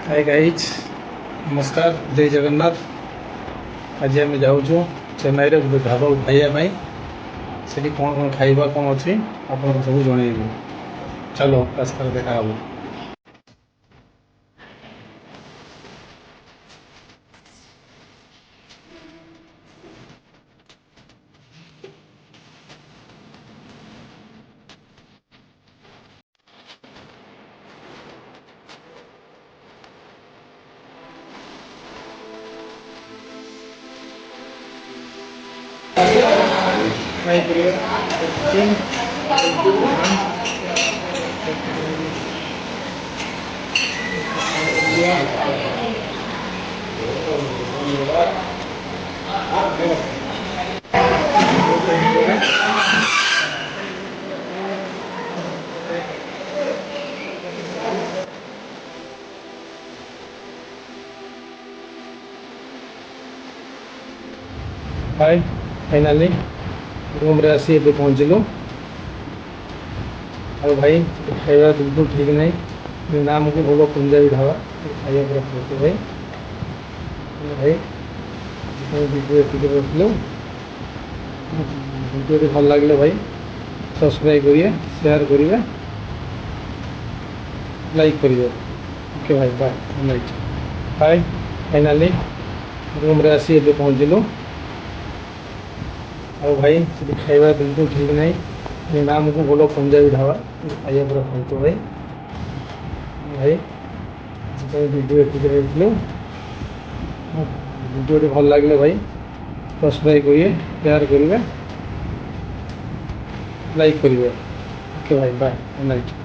Hi guys, नमस्कार, जय जगन्नाथ। आज आम जाऊँ चेन्नई रे गोटे ढाबा खाइबा से कौन कौन खाइबा कौन अच्छी आपको सब जनइबी। चलो रास्तार देखा हूँ। हाय, फाइनाली रूम रे आसी ए पहुँचलु। और भाई खाଇବା बिल्कुल ठीक नहीं। नाम को भोग पंजाबी ढाबा खाଇବା पूरा पड़ते भाई। भाई वीडियो एतिक रखिलु। वीडियो भल लगे भाई सब्सक्राइब करिए, शेयर करिए, लाइक करिए। ओके भाई, बाय, गुड नाइट। हाय, फाइनाली रूम रे आसी ए पहुँचलु। और भाई खाଇବା बिल्कुल ठीक नहीं। नाम को बोलो पंजाबी ढाबा खाଇବା पूरा फालतू भाई। भाई वीडियो एतिक रखिलु। वीडियो भल लगे भाई सब्सक्राइब करिए, शेयर करिए, लाइक करिए। ओके भाई, बाय, गुड नाइट।